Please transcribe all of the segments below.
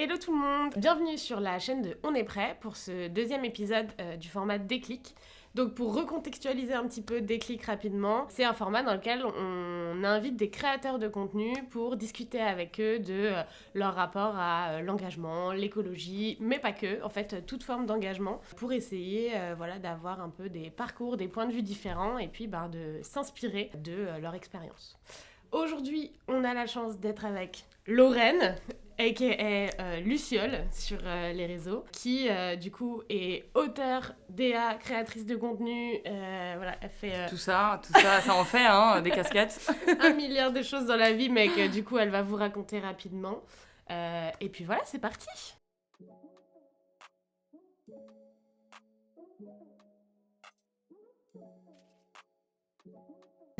Hello tout le monde, bienvenue sur la chaîne de On est prêt pour ce deuxième épisode du format Déclic. Donc pour recontextualiser un petit peu Déclic rapidement, c'est un format dans lequel on invite des créateurs de contenu pour discuter avec eux de leur rapport à l'engagement, l'écologie, mais pas que, en fait toute forme d'engagement, pour essayer d'avoir un peu des parcours, des points de vue différents et puis de s'inspirer de leur expérience. Aujourd'hui, on a la chance d'être avec Lorraine, a.k.a. Luciole sur les réseaux, qui du coup est auteure, DA, créatrice de contenu, elle fait tout ça, ça en fait, des casquettes. 1 milliard de choses dans la vie, mais que du coup elle va vous raconter rapidement. Et puis voilà, c'est parti.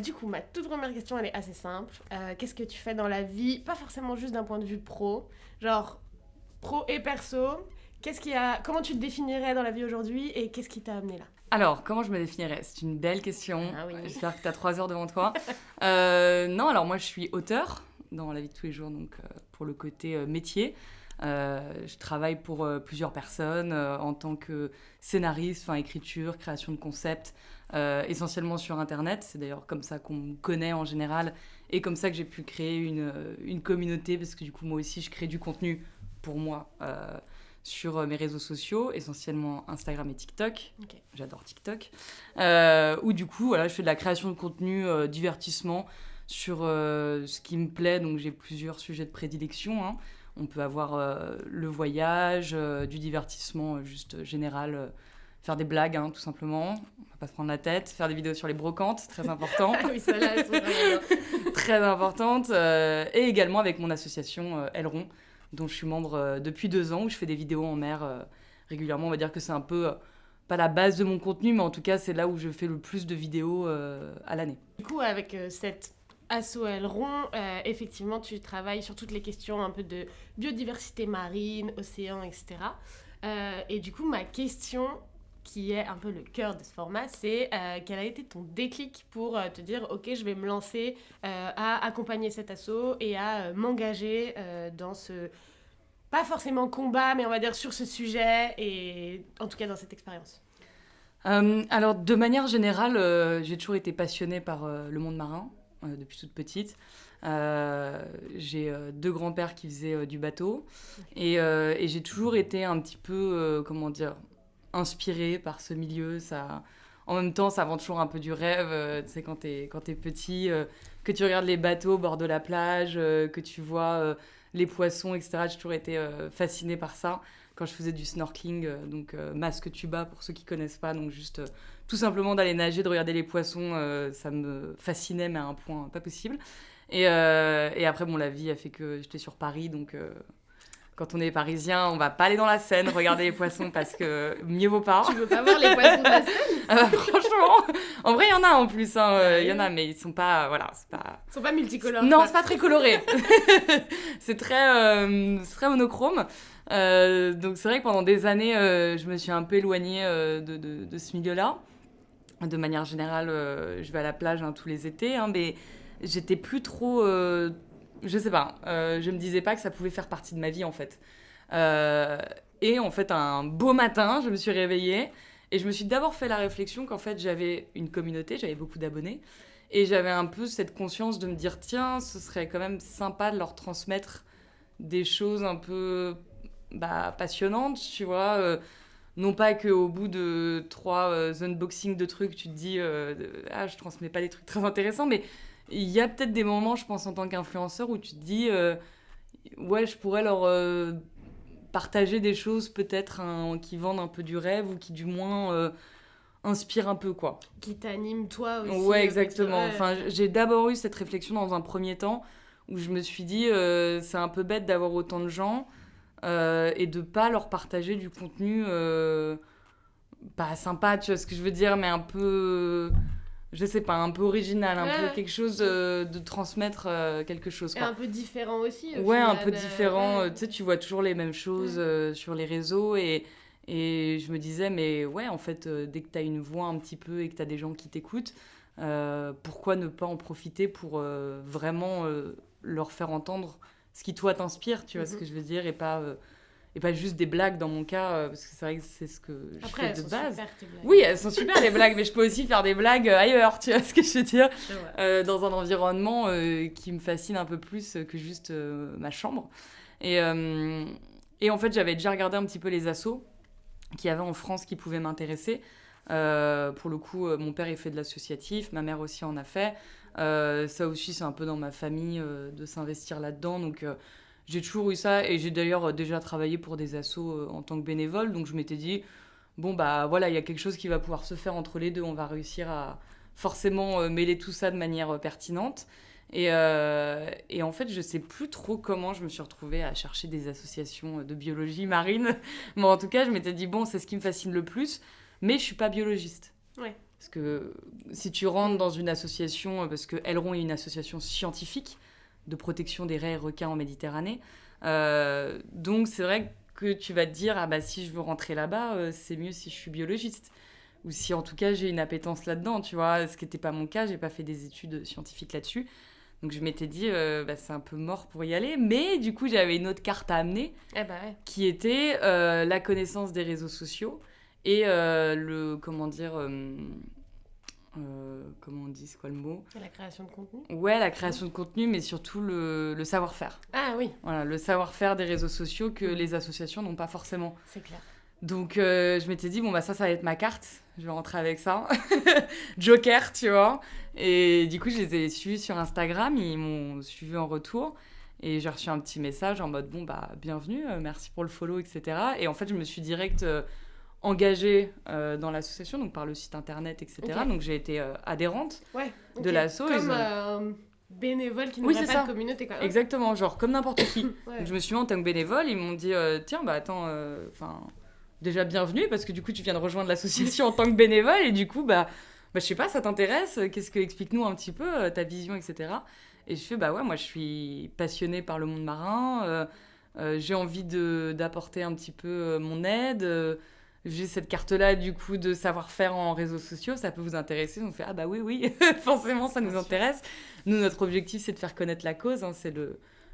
Du coup, ma toute première question, elle est assez simple. Qu'est-ce que tu fais dans la vie? Pas forcément juste d'un point de vue pro, genre pro et perso. Comment tu te définirais dans la vie aujourd'hui et qu'est-ce qui t'a amené là? Alors, comment je me définirais? C'est une belle question. Ah oui. J'espère que tu as 3 heures devant toi. Non, alors moi, je suis auteure dans la vie de tous les jours, donc pour le côté métier. Je travaille pour plusieurs personnes en tant que scénariste, écriture, création de concepts, essentiellement sur Internet. C'est d'ailleurs comme ça qu'on me connaît en général et comme ça que j'ai pu créer une communauté parce que du coup, moi aussi, je crée du contenu pour moi sur mes réseaux sociaux, essentiellement Instagram et TikTok. Okay. J'adore TikTok. Où du coup, voilà, je fais de la création de contenu, divertissement sur ce qui me plaît. Donc j'ai plusieurs sujets de prédilection. On peut avoir le voyage, du divertissement juste général, faire des blagues, tout simplement. On va pas se prendre la tête. Faire des vidéos sur les brocantes, très important. Oui, ça là, elles sont vraiment très importante. Et également avec mon association Aileron, dont je suis membre depuis 2 ans, où je fais des vidéos en mer régulièrement. On va dire que c'est un peu, pas la base de mon contenu, mais en tout cas, c'est là où je fais le plus de vidéos à l'année. Du coup, avec cette asso Aileron, effectivement, tu travailles sur toutes les questions un peu de biodiversité marine, océan, etc. Et du coup, ma question, qui est un peu le cœur de ce format, c'est quel a été ton déclic pour te dire « Ok, je vais me lancer à accompagner cet asso et à m'engager dans ce... » pas forcément combat, mais on va dire sur ce sujet et en tout cas dans cette expérience. Alors, de manière générale, j'ai toujours été passionnée par le monde marin depuis toute petite. J'ai 2 grands-pères qui faisaient du bateau et j'ai toujours été un petit peu, inspirée par ce milieu. En même temps, ça vend toujours un peu du rêve. Tu sais, quand t'es petit, que tu regardes les bateaux au bord de la plage, que tu vois les poissons, etc. J'ai toujours été fascinée par ça quand je faisais du snorkeling, donc masque tuba pour ceux qui connaissent pas, donc juste tout simplement d'aller nager, de regarder les poissons, ça me fascinait, mais à un point pas possible. Et après, la vie a fait que j'étais sur Paris, donc quand on est parisien, on va pas aller dans la Seine regarder les poissons parce que mieux vaut pas. Tu veux pas voir les poissons de la Seine? Franchement, en vrai, il y en a en plus, il y en a, mais ils sont pas, Ils sont pas multicolores. Non, c'est pas très coloré. c'est très monochrome. Donc c'est vrai que pendant des années, je me suis un peu éloignée de ce milieu-là. De manière générale, je vais à la plage tous les étés, mais j'étais plus trop... je sais pas, je me disais pas que ça pouvait faire partie de ma vie, en fait. Et en fait, un beau matin, je me suis réveillée et je me suis d'abord fait la réflexion qu'en fait, j'avais une communauté, j'avais beaucoup d'abonnés. Et j'avais un peu cette conscience de me dire, tiens, ce serait quand même sympa de leur transmettre des choses un peu passionnantes, tu vois. Non pas qu'au bout de 3 unboxings de trucs, tu te dis, je transmets pas des trucs très intéressants, mais il y a peut-être des moments, je pense, en tant qu'influenceur, où tu te dis, ouais, je pourrais leur partager des choses peut-être qui vendent un peu du rêve ou qui du moins inspirent un peu, quoi. Qui t'anime toi aussi. Ouais, exactement. J'ai d'abord eu cette réflexion dans un premier temps où je me suis dit, c'est un peu bête d'avoir autant de gens et de pas leur partager du contenu pas sympa, tu vois ce que je veux dire, mais un peu... je sais pas, un peu original, un peu quelque chose de transmettre quelque chose, quoi. Et un peu différent aussi, ouais, final, un peu différent. Tu sais, tu vois toujours les mêmes choses sur les réseaux et je me disais, mais ouais, en fait, dès que t'as une voix un petit peu et que t'as des gens qui t'écoutent, pourquoi ne pas en profiter pour vraiment leur faire entendre ce qui toi t'inspire, tu vois ce que je veux dire, et pas juste des blagues dans mon cas, parce que c'est vrai que c'est ce que je fais de base. Super, tes blagues. Oui, elles sont super les blagues, mais je peux aussi faire des blagues ailleurs, tu vois ce que je veux dire, dans un environnement qui me fascine un peu plus que juste ma chambre. Et en fait, j'avais déjà regardé un petit peu les assos qu'il y avait en France qui pouvaient m'intéresser. Pour le coup, mon père il fait de l'associatif, ma mère aussi en a fait. Ça aussi, c'est un peu dans ma famille de s'investir là-dedans. Donc, j'ai toujours eu ça. Et j'ai d'ailleurs déjà travaillé pour des assos en tant que bénévole. Donc, je m'étais dit, bon, bah voilà, il y a quelque chose qui va pouvoir se faire entre les deux. On va réussir à forcément mêler tout ça de manière pertinente. Et en fait, je sais plus trop comment je me suis retrouvée à chercher des associations de biologie marine. Mais en tout cas, je m'étais dit, bon, c'est ce qui me fascine le plus. Mais je suis pas biologiste. Ouais. Parce que si tu rentres dans une association, parce que Aileron est une association scientifique de protection des raies et requins en Méditerranée, donc c'est vrai que tu vas te dire, ah bah si je veux rentrer là-bas, c'est mieux si je suis biologiste. Ou si en tout cas j'ai une appétence là-dedans, tu vois, ce qui n'était pas mon cas, j'ai pas fait des études scientifiques là-dessus. Donc je m'étais dit, bah, c'est un peu mort pour y aller. Mais du coup, j'avais une autre carte à amener, qui était la connaissance des réseaux sociaux. Et comment on dit, c'est quoi le mot ? La création de contenu. Ouais, la création de contenu, mais surtout le savoir-faire. Ah oui. Voilà, le savoir-faire des réseaux sociaux que les associations n'ont pas forcément. C'est clair. Donc je m'étais dit, bon bah ça va être ma carte, je vais rentrer avec ça. Joker, tu vois. Et du coup, je les ai suivis sur Instagram, ils m'ont suivi en retour. Et j'ai reçu un petit message en mode, bon bah bienvenue, merci pour le follow, etc. Et en fait, je me suis direct... engagée dans l'association, donc par le site internet, etc. Okay. Donc j'ai été adhérente de l'asso. Comme bénévole qui n'aurait pas de communauté, quoi. Exactement, genre comme n'importe qui. Donc je me suis mis en tant que bénévole, ils m'ont dit tiens, bah attends, déjà bienvenue, parce que du coup tu viens de rejoindre l'association en tant que bénévole, et du coup, bah je sais pas, ça t'intéresse, explique-nous un petit peu ta vision, etc. Et je fais, bah ouais, moi je suis passionnée par le monde marin, j'ai envie d'apporter un petit peu mon aide, j'ai cette carte-là, du coup, de savoir-faire en réseaux sociaux, ça peut vous intéresser. On fait, ah bah oui, forcément, ça nous intéresse. Nous, notre objectif, c'est de faire connaître la cause. Hein, c'est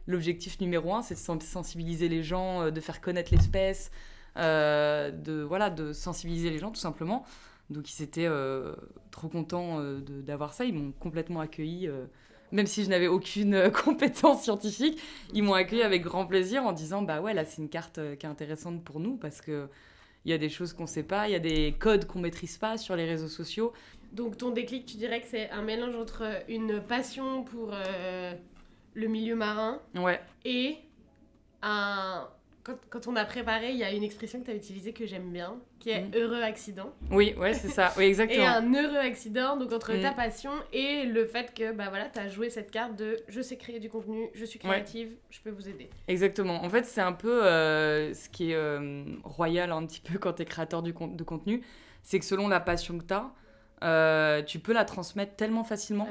l'objectif numéro 1, c'est de sensibiliser les gens, de faire connaître l'espèce, de sensibiliser les gens, tout simplement. Donc, ils étaient trop contents d'avoir ça. Ils m'ont complètement accueilli. Même si je n'avais aucune compétence scientifique, ils m'ont accueilli avec grand plaisir en disant, bah ouais, là, c'est une carte qui est intéressante pour nous parce que il y a des choses qu'on ne sait pas, il y a des codes qu'on ne maîtrise pas sur les réseaux sociaux. Donc ton déclic, tu dirais que c'est un mélange entre une passion pour le milieu marin et quand on a préparé, il y a une expression que tu as utilisée que j'aime bien, qui est heureux accident. Oui, c'est ça, oui, exactement. Et un heureux accident, donc entre ta passion et le fait que bah voilà, tu as joué cette carte de je sais créer du contenu, je suis créative, je peux vous aider. Exactement. En fait, c'est un peu ce qui est royal un petit peu quand tu es créateur de contenu, c'est que selon la passion que tu as, tu peux la transmettre tellement facilement.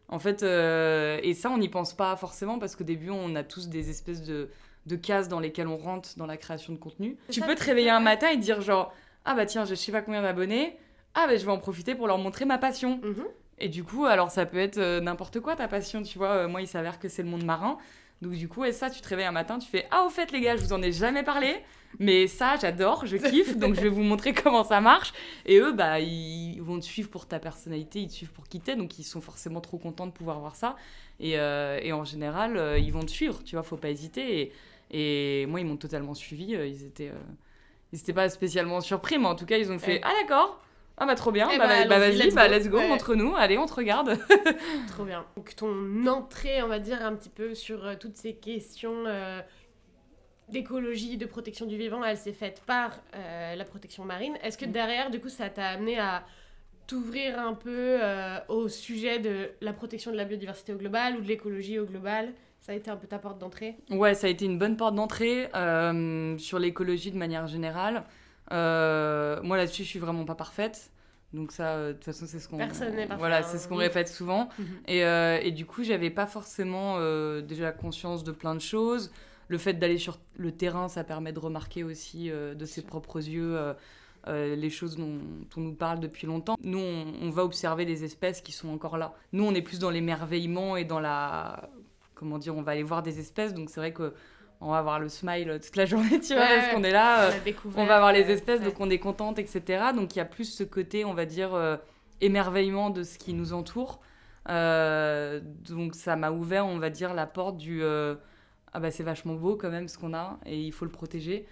En fait, et ça, on n'y pense pas forcément parce qu'au début, on a tous des espèces de cases dans lesquelles on rentre dans la création de contenu. Tu peux te réveiller un matin et dire genre ah bah tiens, je sais pas combien d'abonnés, ah bah je vais en profiter pour leur montrer ma passion. Et du coup, alors ça peut être n'importe quoi ta passion, tu vois. Moi, il s'avère que c'est le monde marin. Donc du coup, et ça, tu te réveilles un matin, tu fais ah au fait les gars, je vous en ai jamais parlé, mais ça j'adore, je kiffe, donc je vais vous montrer comment ça marche. Et eux, bah ils vont te suivre pour ta personnalité, ils te suivent pour qui t'es, donc ils sont forcément trop contents de pouvoir voir ça. Et en général, ils vont te suivre, tu vois, faut pas hésiter. Et moi, ils m'ont totalement suivi. Ils étaient pas spécialement surpris, mais en tout cas, ils ont fait ah d'accord, ah bah trop bien, vas-y, let's go, montre-nous, allez, on te regarde. Trop bien. Donc ton entrée, on va dire, un petit peu sur toutes ces questions d'écologie, de protection du vivant, elle s'est faite par la protection marine. Est-ce que derrière, du coup, ça t'a amené à t'ouvrir un peu au sujet de la protection de la biodiversité au global ou de l'écologie au global ? Ça a été un peu ta porte d'entrée ? Ouais, ça a été une bonne porte d'entrée sur l'écologie de manière générale. Moi, là-dessus, je suis vraiment pas parfaite. Donc ça, de toute façon, c'est ce qu'on... Personne n'est parfait. Voilà, c'est ce qu'on répète souvent. Et du coup, j'avais pas forcément déjà conscience de plein de choses. Le fait d'aller sur le terrain, ça permet de remarquer aussi de ses propres yeux les choses dont on nous parle depuis longtemps. Nous, on va observer des espèces qui sont encore là. Nous, on est plus dans l'émerveillement et dans la comment dire, on va aller voir des espèces, donc c'est vrai que on va avoir le smile toute la journée, tu vois, parce qu'on est là, on va voir les espèces, donc on est contente, etc. Donc il y a plus ce côté, on va dire, émerveillement de ce qui nous entoure. Donc ça m'a ouvert, on va dire, la porte du ah bah c'est vachement beau quand même ce qu'on a et il faut le protéger.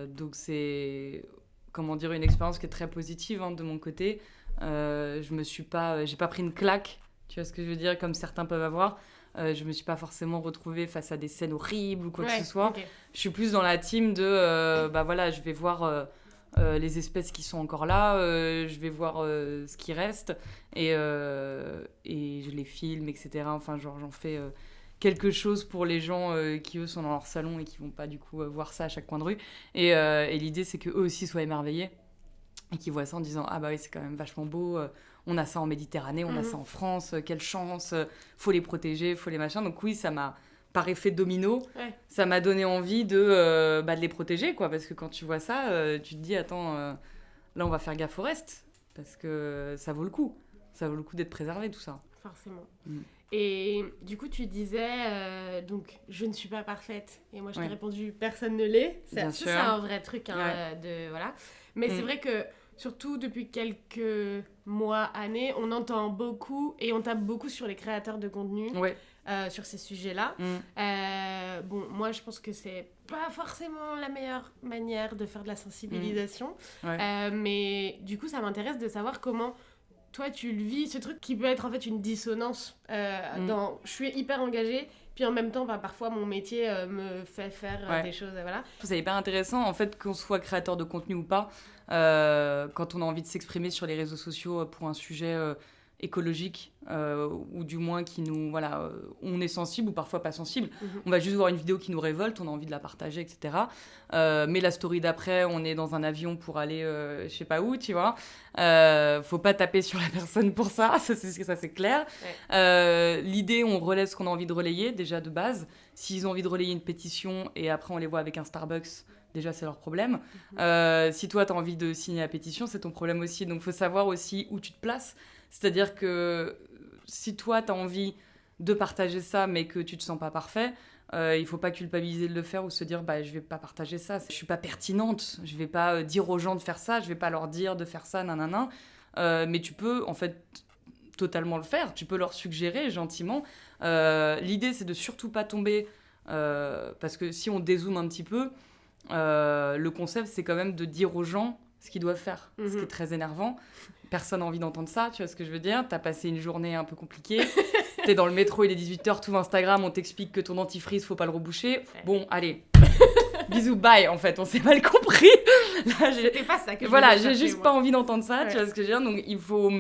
Donc c'est, comment dire, une expérience qui est très positive de mon côté. J'ai pas pris une claque, tu vois ce que je veux dire, comme certains peuvent avoir. Je me suis pas forcément retrouvée face à des scènes horribles ou quoi que ce soit. Je suis plus dans la team de bah voilà, je vais voir les espèces qui sont encore là, je vais voir ce qui reste et je les filme, etc. Enfin, genre, j'en fais quelque chose pour les gens qui, eux, sont dans leur salon et qui vont pas, du coup, voir ça à chaque coin de rue. Et l'idée, c'est qu'eux aussi soient émerveillés et qu'ils voient ça en disant « Ah bah oui, c'est quand même vachement beau, on a ça en Méditerranée, on a ça en France, quelle chance, faut les protéger, faut les machins. » Donc oui, ça m'a, par effet domino, ça m'a donné envie de les protéger, quoi. Parce que quand tu vois ça, tu te dis « Attends, là, on va faire gaffe au reste. » Parce que ça vaut le coup. Ça vaut le coup d'être préservé, tout ça. Forcément. Et du coup, tu disais, donc, je ne suis pas parfaite. Et moi, je t'ai répondu, personne ne l'est. C'est un vrai truc, voilà. Mais c'est vrai que, surtout depuis quelques mois, années, on entend beaucoup et on tape beaucoup sur les créateurs de contenu, sur ces sujets-là. Bon, moi, je pense que c'est pas forcément la meilleure manière de faire de la sensibilisation. Mais du coup, ça m'intéresse de savoir comment toi, tu le vis, ce truc qui peut être en fait une dissonance dans je suis hyper engagée, puis en même temps, parfois mon métier me fait faire des choses, voilà. C'est hyper intéressant, en fait, qu'on soit créateur de contenu ou pas, quand on a envie de s'exprimer sur les réseaux sociaux pour un sujet écologique, ou du moins qui nous, voilà, on est sensible ou parfois pas sensible. On va juste voir une vidéo qui nous révolte, on a envie de la partager, etc. Mais la story d'après, on est dans un avion pour aller je sais pas où, tu vois. Faut pas taper sur la personne pour ça, ça c'est clair. L'idée, on relaie ce qu'on a envie de relayer, déjà de base. S'ils ont envie de relayer une pétition et après on les voit avec un Starbucks, déjà c'est leur problème. Si toi t'as envie de signer la pétition, c'est ton problème aussi. Donc faut savoir aussi où tu te places. C'est-à-dire que si toi, tu as envie de partager ça, mais que tu te sens pas parfait, il faut pas culpabiliser de le faire ou se dire je vais pas partager ça, je suis pas pertinente, je vais pas dire aux gens de faire ça, je vais pas leur dire de faire ça, nanana. Mais tu peux, en fait, totalement le faire. Tu peux leur suggérer gentiment. L'idée, c'est de surtout pas tomber... parce que si on dézoome un petit peu, le concept, c'est quand même de dire aux gens ce qu'ils doivent faire. Ce qui est très énervant. Personne n'a envie d'entendre ça, tu vois ce que je veux dire. T'as passé une journée un peu compliquée. T'es dans le métro, il est 18h, tout Instagram, on t'explique que ton dentifrice, faut pas le reboucher. Bon, allez. Bisous, bye, en fait, on s'est mal compris. Là, c'était pas ça que je voilà, j'ai juste pas envie d'entendre ça, tu vois ce que je veux dire. Donc, il faut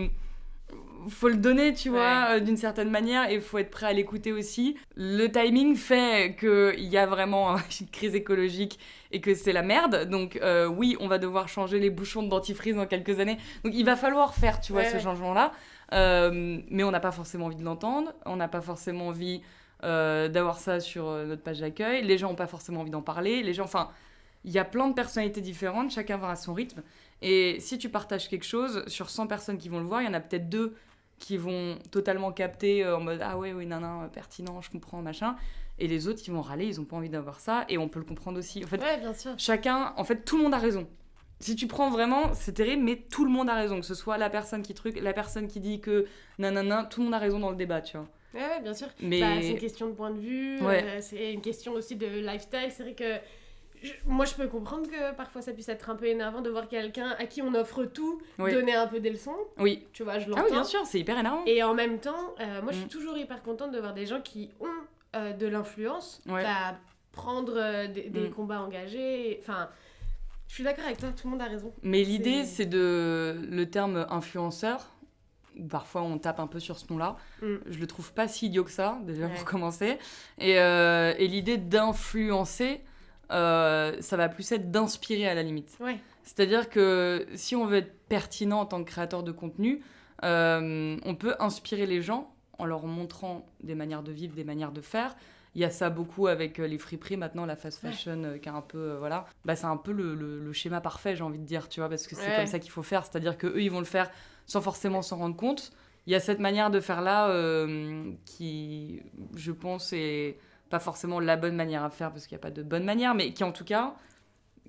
le donner, tu vois, d'une certaine manière, et il faut être prêt à l'écouter aussi. Le timing fait qu'il y a vraiment une crise écologique et que c'est la merde. Donc oui, on va devoir changer les bouchons de dentifrice dans quelques années. Donc il va falloir faire, tu vois, ce changement-là. Mais on n'a pas forcément envie de l'entendre. On n'a pas forcément envie d'avoir ça sur notre page d'accueil. Les gens n'ont pas forcément envie d'en parler. Les gens, enfin, il y a plein de personnalités différentes. Chacun va à son rythme. Et si tu partages quelque chose, sur 100 personnes qui vont le voir, il y en a peut-être 2 qui vont totalement capter en mode « Ah ouais, oui, non, pertinent, je comprends, machin ». Et les autres, ils vont râler, ils n'ont pas envie d'avoir ça. Et on peut le comprendre aussi. En fait, bien sûr. Chacun... En fait, tout le monde a raison. Si tu prends vraiment, c'est terrible, mais tout le monde a raison. Que ce soit la personne qui la personne qui dit que nanana, tout le monde a raison dans le débat, tu vois. Ouais, bien sûr. Mais... c'est une question de point de vue, c'est une question aussi de lifestyle. C'est vrai que moi, je peux comprendre que parfois ça puisse être un peu énervant de voir quelqu'un à qui on offre tout, donner un peu des leçons. Oui. Tu vois, je l'entends. Ah oui, bien sûr, c'est hyper énervant. Et en même temps, moi, je suis toujours hyper contente de voir des gens qui ont de l'influence à prendre des combats engagés. Enfin, je suis d'accord avec toi, tout le monde a raison. Mais l'idée, c'est le terme influenceur. Parfois, on tape un peu sur ce nom-là. Je le trouve pas si idiot que ça, déjà pour commencer. Et l'idée d'influencer... ça va plus être d'inspirer à la limite. C'est-à-dire que si on veut être pertinent en tant que créateur de contenu, on peut inspirer les gens en leur montrant des manières de vivre, des manières de faire. Il y a ça beaucoup avec les friperies maintenant, la fast fashion qui est un peu, voilà. C'est un peu le schéma parfait, j'ai envie de dire, tu vois, parce que c'est comme ça qu'il faut faire. C'est-à-dire qu'eux, ils vont le faire sans forcément s'en rendre compte. y a cette manière de faire là qui, je pense, est pas forcément la bonne manière à faire parce qu'il n'y a pas de bonne manière, mais qui en tout cas,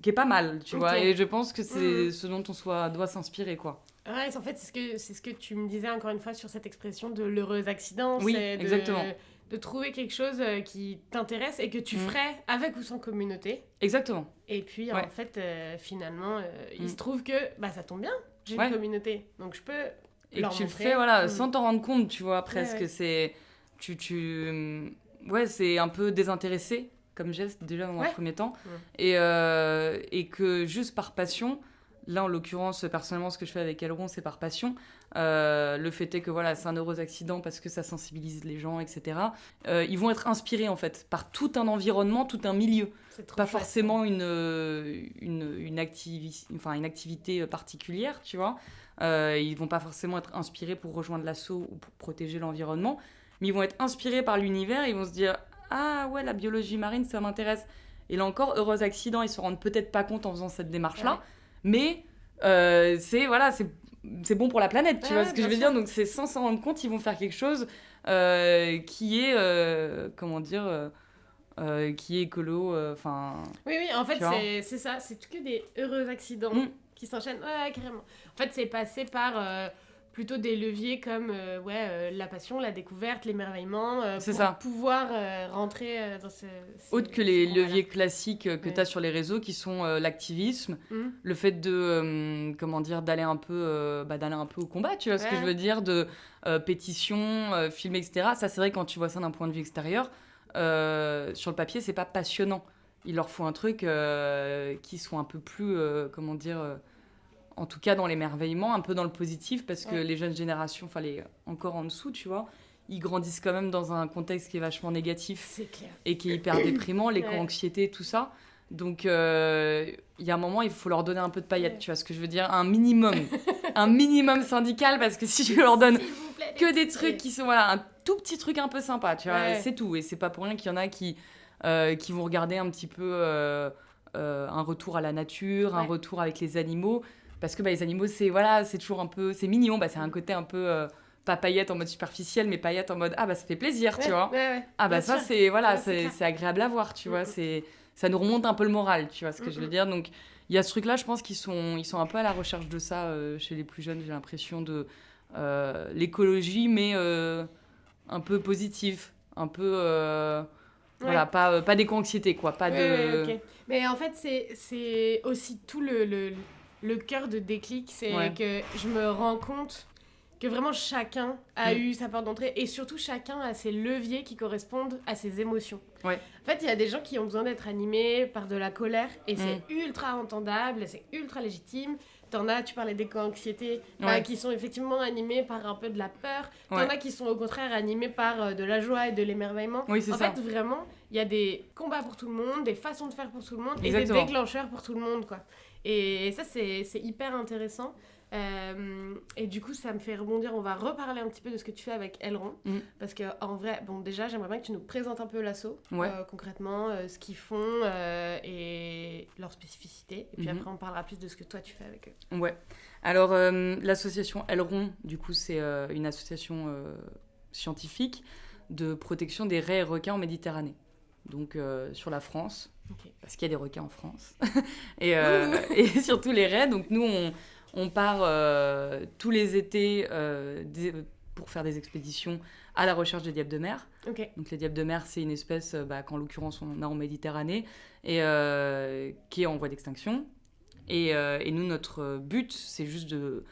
qui est pas mal, tu vois. Et je pense que c'est ce dont on doit s'inspirer, quoi. Ouais, en fait, c'est ce que tu me disais encore une fois sur cette expression de l'heureux accident. Oui, c'est exactement. De trouver quelque chose qui t'intéresse et que tu ferais avec ou sans communauté. Exactement. Et puis, en fait, finalement, il se trouve que ça tombe bien, j'ai une communauté. Donc, je peux et leur que tu le montrer. fais sans t'en rendre compte, tu vois, presque. Ouais. C'est... Ouais, c'est un peu désintéressé comme geste, déjà dans un premier temps. Ouais. Et que juste par passion... Là, en l'occurrence, personnellement, ce que je fais avec Aileron, c'est par passion. Le fait est que c'est un heureux accident parce que ça sensibilise les gens, etc. Ils vont être inspirés, en fait, par tout un environnement, tout un milieu. Pas forcément une activité particulière, tu vois. Ils vont pas forcément être inspirés pour rejoindre l'assaut ou pour protéger l'environnement. Mais ils vont être inspirés par l'univers. Ils vont se dire « Ah ouais, la biologie marine, ça m'intéresse. » Et là encore, heureux accident, ils se rendent peut-être pas compte en faisant cette démarche-là. Ouais. Mais c'est bon pour la planète, tu vois ce que je veux dire. Donc c'est sans s'en rendre compte, ils vont faire quelque chose qui est qui est écolo. Oui, en fait c'est ça, c'est que des heureux accidents qui s'enchaînent. Ouais, carrément. En fait, c'est passé par plutôt des leviers comme la passion, la découverte, l'émerveillement, pour pouvoir rentrer dans ce... Autre que les leviers classiques que tu as sur les réseaux, qui sont l'activisme, le fait de, d'aller un peu au combat, tu vois ce que je veux dire, de pétitions, films, etc. Ça, c'est vrai, quand tu vois ça d'un point de vue extérieur, sur le papier, c'est pas passionnant. Il leur faut un truc qui soit un peu plus, en tout cas dans l'émerveillement, un peu dans le positif, parce que les jeunes générations, encore en dessous, tu vois, ils grandissent quand même dans un contexte qui est vachement négatif. C'est clair. Et qui est hyper déprimant, l'éco-anxiété, tout ça. Donc, il y a un moment, il faut leur donner un peu de paillettes, tu vois ce que je veux dire, un minimum syndical, parce que si tu leur donnes que des trucs qui sont, un tout petit truc un peu sympa, tu vois, c'est tout. Et c'est pas pour rien qu'il y en a qui vont regarder un petit peu un retour à la nature, un retour avec les animaux. Parce que les animaux, c'est toujours un peu... C'est mignon, c'est un côté un peu... pas paillettes en mode superficiel, mais paillettes en mode ça fait plaisir, tu vois. Ça, c'est agréable à voir, tu vois. Ça nous remonte un peu le moral, tu vois ce que je veux dire. Donc, il y a ce truc-là, je pense qu'ils sont un peu à la recherche de ça chez les plus jeunes, j'ai l'impression, de l'écologie, mais un peu positive, un peu... pas d'éco-anxiété, quoi. Pas de... Okay. Mais en fait, c'est aussi tout le cœur de Déclic, c'est que je me rends compte que vraiment chacun a eu sa porte d'entrée et surtout chacun a ses leviers qui correspondent à ses émotions. Ouais. En fait, il y a des gens qui ont besoin d'être animés par de la colère et c'est ultra entendable, c'est ultra légitime. T'en as, tu parlais d'éco-anxiété, qui sont effectivement animés par un peu de la peur. T'en as qui sont au contraire animés par de la joie et de l'émerveillement. Oui, c'est ça. En fait, vraiment, il y a des combats pour tout le monde, des façons de faire pour tout le monde et des déclencheurs pour tout le monde, quoi. Et ça, c'est hyper intéressant. Et du coup, ça me fait rebondir. On va reparler un petit peu de ce que tu fais avec Aileron. Parce qu'en vrai, déjà, j'aimerais bien que tu nous présentes un peu l'asso, concrètement, ce qu'ils font et leurs spécificités. Et puis après, on parlera plus de ce que toi, tu fais avec eux. Ouais. Alors, l'association Aileron, du coup, c'est une association scientifique de protection des raies et requins en Méditerranée. Donc, sur la France. Okay. Parce qu'il y a des requins en France. et surtout les raies. Donc, nous, on part tous les étés pour faire des expéditions à la recherche des diables de mer. Okay. Donc, les diables de mer, c'est une espèce qu'en l'occurrence, on a en Méditerranée et qui est en voie d'extinction. Et nous, notre but, c'est juste de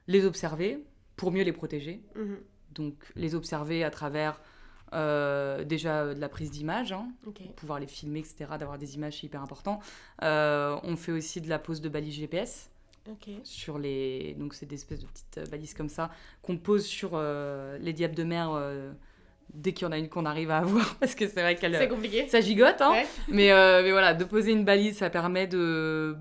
les observer pour mieux les protéger. Donc, les observer à travers... déjà de la prise d'images, pour pouvoir les filmer, etc., d'avoir des images, c'est hyper important. On fait aussi de la pose de balises GPS. Sur donc c'est des espèces de petites balises comme ça qu'on pose sur les diables de mer dès qu'il y en a une qu'on arrive à avoir, parce que c'est vrai qu'elle c'est compliqué, ça gigote, mais voilà, de poser une balise, ça permet de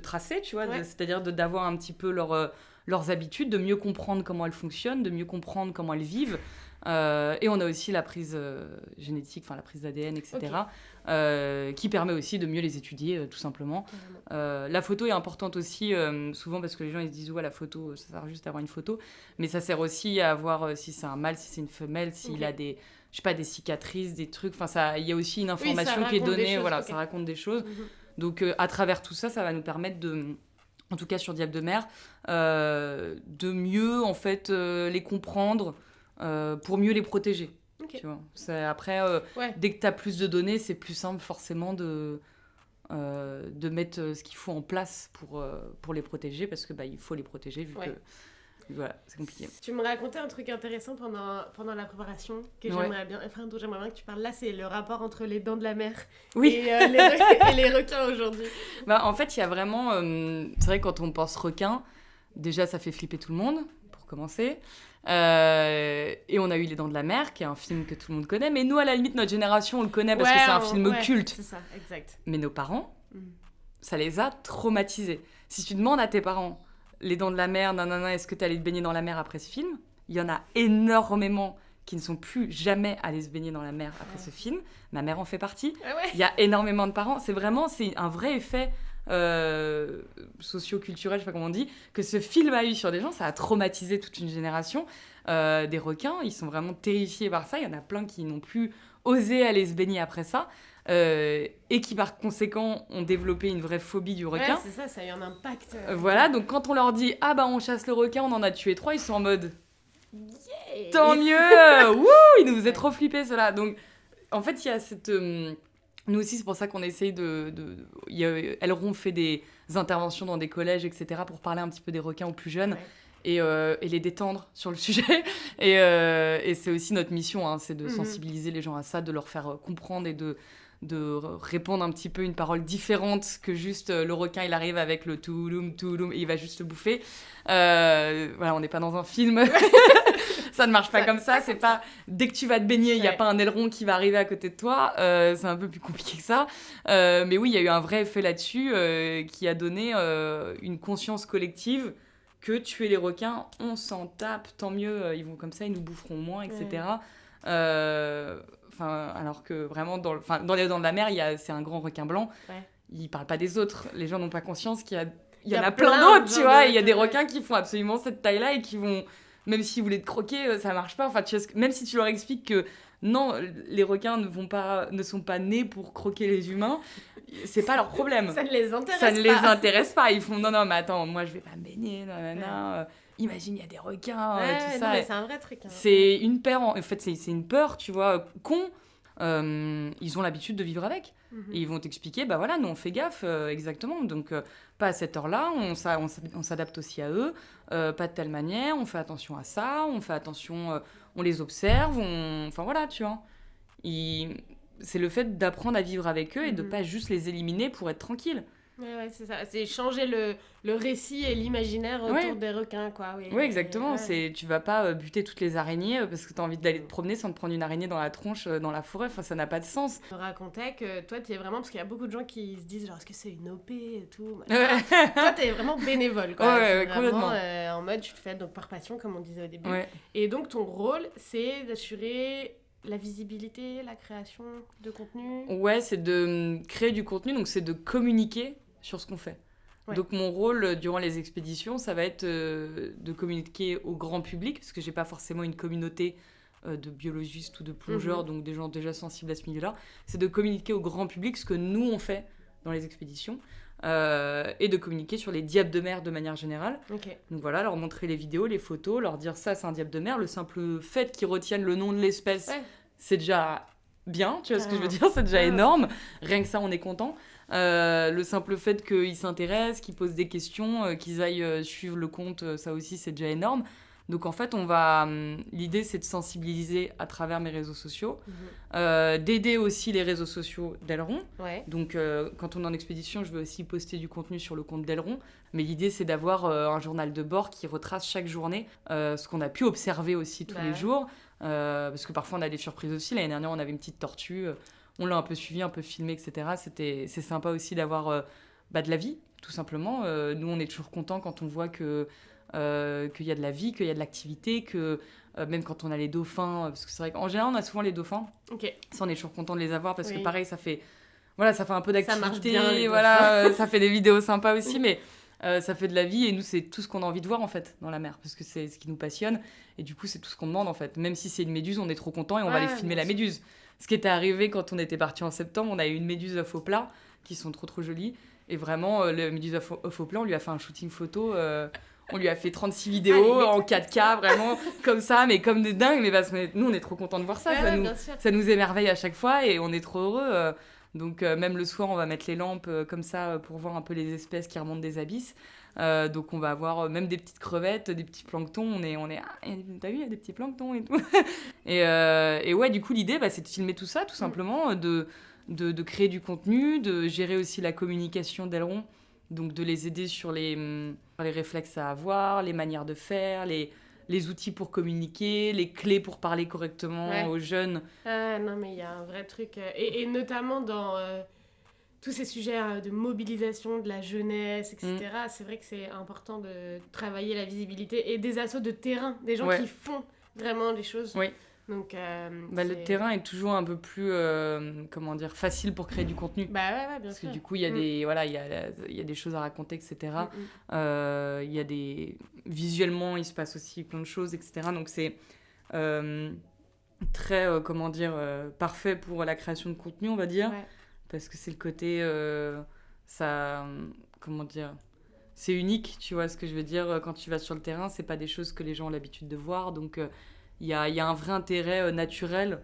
tracer, tu vois, c'est-à-dire d'avoir un petit peu leurs habitudes, de mieux comprendre comment elles fonctionnent, de mieux comprendre comment elles vivent. Et on a aussi la prise génétique, enfin la prise d'ADN, etc. Qui permet aussi de mieux les étudier, tout simplement. La photo est importante aussi, souvent parce que les gens ils se disent ouais, la photo, ça sert juste à avoir une photo, mais ça sert aussi à voir si c'est un mâle, si c'est une femelle, s'il a des, je sais pas, des cicatrices, des trucs. Enfin, il y a aussi une information qui est donnée, voilà, ça raconte des choses. Donc à travers tout ça, ça va nous permettre de, en tout cas sur Diable de mer, de mieux en fait les comprendre pour mieux les protéger. Tu vois. Après, dès que tu as plus de données, c'est plus simple forcément de mettre ce qu'il faut en place pour les protéger, parce que il faut les protéger vu que voilà, c'est compliqué. Tu me racontais un truc intéressant pendant la préparation que j'aimerais bien, dont j'aimerais bien que tu parles là, c'est le rapport entre les dents de la mer et les requins aujourd'hui. En fait, il y a vraiment... c'est vrai que quand on pense requin, déjà ça fait flipper tout le monde, pour commencer. Et on a eu Les Dents de la Mer, qui est un film que tout le monde connaît, mais nous, à la limite, notre génération, on le connaît parce que c'est un film culte. C'est ça, exact. Mais nos parents, ça les a traumatisés. Si tu demandes à tes parents, Les Dents de la Mer, nanana, est-ce que tu allais te baigner dans la mer après ce film ? Il y en a énormément qui ne sont plus jamais allés se baigner dans la mer après ce film. Ma mère en fait partie. Il y a énormément de parents. C'est un vrai effet socio-culturel, je sais pas comment on dit, que ce film a eu sur des gens. Ça a traumatisé toute une génération. Des requins, ils sont vraiment terrifiés par ça. Il y en a plein qui n'ont plus osé aller se baigner après ça. Et qui par conséquent ont développé une vraie phobie du requin. Ouais, c'est ça, ça a eu un impact. Voilà, donc quand on leur dit « Ah on chasse le requin, on en a tué 3 » ils sont en mode « Tant mieux. Wouh, il nous faisait trop flipper cela !» Donc en fait, il y a cette... nous aussi, c'est pour ça qu'on essaye Elleron fait des interventions dans des collèges, etc. pour parler un petit peu des requins aux plus jeunes. Et les détendre sur le sujet. Et c'est aussi notre mission, hein, c'est de sensibiliser les gens à ça, de leur faire comprendre et de répondre un petit peu une parole différente que juste le requin, il arrive avec le touloum, touloum, et il va juste le bouffer. Voilà, on n'est pas dans un film. Ça ne marche pas comme ça. C'est pas dès que tu vas te baigner, il n'y a pas un aileron qui va arriver à côté de toi. C'est un peu plus compliqué que ça. Mais oui, il y a eu un vrai effet là-dessus qui a donné une conscience collective que tuer les requins, on s'en tape, tant mieux, ils vont comme ça, ils nous boufferont moins, etc. Alors que vraiment, dans les Dents de la Mer, c'est un grand requin blanc. Il parle pas des autres. Les gens n'ont pas conscience qu'il y en a plein d'autres, tu vois. Il y a des requins qui font absolument cette taille-là et qui vont, même s'ils voulaient te croquer, ça marche pas. Enfin, même si tu leur expliques que non, les requins ne sont pas nés pour croquer les humains, c'est pas leur problème. Ça ne les intéresse pas. Ça ne les intéresse pas. Ils font non, mais attends, moi je vais pas me baigner, nanana. Imagine, il y a des requins, tout ça. Non, mais c'est un vrai truc. Hein. C'est une peur, en fait, c'est une peur, tu vois, con. Ils ont l'habitude de vivre avec. Et ils vont t'expliquer, voilà, nous on fait gaffe, exactement. Donc, pas à cette heure-là, on s'adapte aussi à eux. Pas de telle manière, on fait attention à ça, on fait attention, on les observe, enfin voilà, tu vois. C'est le fait d'apprendre à vivre avec eux et de pas juste les éliminer pour être tranquille. Ouais, c'est ça. C'est changer le récit et l'imaginaire autour des requins, quoi. Oui, exactement. Tu vas pas buter toutes les araignées parce que tu as envie d'aller te promener sans te prendre une araignée dans la tronche dans la forêt. Enfin, ça n'a pas de sens. Je me racontais que toi, tu es vraiment... Parce qu'il y a beaucoup de gens qui se disent, genre, est-ce que c'est une OP et tout. Toi, tu es vraiment bénévole, quoi. Ouais, complètement. En mode, tu te fais donc par passion, comme on disait au début. Ouais. Et donc, ton rôle, c'est d'assurer... la visibilité, la création de contenu. Ouais, c'est de créer du contenu, donc c'est de communiquer sur ce qu'on fait. Ouais. Donc mon rôle durant les expéditions, ça va être de communiquer au grand public, parce que j'ai pas forcément une communauté de biologistes ou de plongeurs, donc des gens déjà sensibles à ce milieu-là. C'est de communiquer au grand public ce que nous on fait dans les expéditions, et de communiquer sur les diables de mer de manière générale. Okay. Donc voilà, leur montrer les vidéos, les photos, leur dire ça c'est un diable de mer. Le simple fait qu'ils retiennent le nom de l'espèce, c'est déjà bien, tu vois ce que je veux dire, c'est déjà énorme. Rien que ça, on est content. Le simple fait qu'ils s'intéressent, qu'ils posent des questions, qu'ils aillent suivre le compte, ça aussi c'est déjà énorme. Donc en fait, l'idée c'est de sensibiliser à travers mes réseaux sociaux, d'aider aussi les réseaux sociaux d'Elleron. Ouais. Donc quand on est en expédition, je vais aussi poster du contenu sur le compte d'Elleron. Mais l'idée c'est d'avoir un journal de bord qui retrace chaque journée ce qu'on a pu observer aussi tous les jours. Parce que parfois on a des surprises aussi. L'année dernière, on avait une petite tortue. On l'a un peu suivi, un peu filmé, etc. C'est sympa aussi d'avoir de la vie, tout simplement. Nous, on est toujours contents quand on voit qu'il y a de la vie, qu'il y a de l'activité, qu'il même quand on a les dauphins, parce que c'est vrai qu'en général, on a souvent les dauphins. Ok. Ça, on est toujours content de les avoir, parce que Oui. pareil, ça fait un peu d'activité, Ça marche bien, les ça fait des vidéos sympas aussi, mais ça fait de la vie, et nous, c'est tout ce qu'on a envie de voir, en fait, dans la mer, parce que c'est ce qui nous passionne, et du coup, c'est tout ce qu'on demande, en fait. Même si c'est une méduse, on est trop content et on va aller filmer la méduse. Ce qui était arrivé quand on était parti en septembre, on a eu une méduse à faux plat, qui sont trop jolies, et vraiment, le méduse à faux plat, on lui a fait un shooting photo, on lui a fait 36 vidéos en 4K, vraiment, comme ça, mais comme des dingues, mais parce que nous, on est trop contents de voir ça, ça nous émerveille à chaque fois, et on est trop heureux, donc même le soir, on va mettre les lampes comme ça pour voir un peu les espèces qui remontent des abysses. Donc on va avoir même des petites crevettes, des petits planctons. On est t'as vu, il y a des petits planctons et tout. et ouais, du coup, l'idée, c'est de filmer tout ça, tout simplement, de créer du contenu, de gérer aussi la communication d'Aileron, donc de les aider sur les réflexes à avoir, les manières de faire, les outils pour communiquer, les clés pour parler correctement aux jeunes. Non, mais il y a un vrai truc. Et notamment dans tous ces sujets de mobilisation de la jeunesse, etc. C'est vrai que c'est important de travailler la visibilité et des assos de terrain, des gens qui font vraiment les choses. Oui. Donc, le terrain est toujours un peu plus facile pour créer du contenu. Bien parce sûr. Que du coup, il y a des choses à raconter, etc. Il y a visuellement, il se passe aussi plein de choses, etc. Donc c'est très parfait pour la création de contenu, on va dire, parce que c'est le côté c'est unique, tu vois ce que je veux dire, quand tu vas sur le terrain, c'est pas des choses que les gens ont l'habitude de voir, donc il y a un vrai intérêt naturel.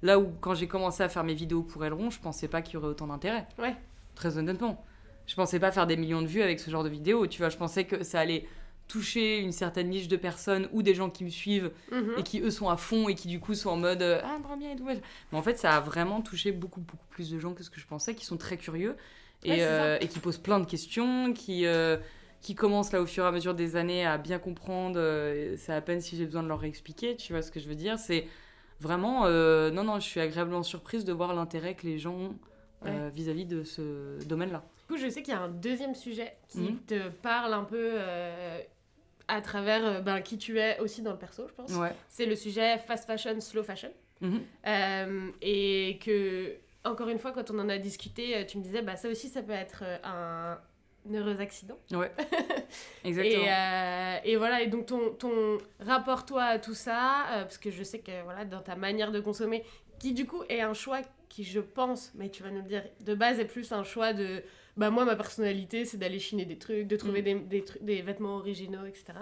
Là où, quand j'ai commencé à faire mes vidéos pour Aileron, je pensais pas qu'il y aurait autant d'intérêt. Ouais. Très honnêtement. Je pensais pas faire des millions de vues avec ce genre de vidéos. Tu vois, je pensais que ça allait toucher une certaine niche de personnes ou des gens qui me suivent et qui, eux, sont à fond et qui, du coup, sont en mode « Ah, trop bien et tout. » Mais en fait, ça a vraiment touché beaucoup plus de gens que ce que je pensais, qui sont très curieux et qui posent plein de questions, qui commencent là au fur et à mesure des années à bien comprendre. C'est à peine si j'ai besoin de leur réexpliquer, tu vois ce que je veux dire. C'est vraiment... non, je suis agréablement surprise de voir l'intérêt que les gens ont vis-à-vis de ce domaine-là. Du coup, je sais qu'il y a un deuxième sujet qui te parle un peu à travers qui tu es aussi dans le perso, je pense. Ouais. C'est le sujet fast fashion, slow fashion. Et que, encore une fois, quand on en a discuté, tu me disais, ça aussi, ça peut être un heureux accident. Ouais, exactement. Et voilà, et donc ton rapport, toi, à tout ça, parce que je sais que voilà, dans ta manière de consommer, qui du coup est un choix qui, je pense, mais tu vas nous le dire, de base est plus un choix de... moi, ma personnalité, c'est d'aller chiner des trucs, de trouver des vêtements originaux, etc.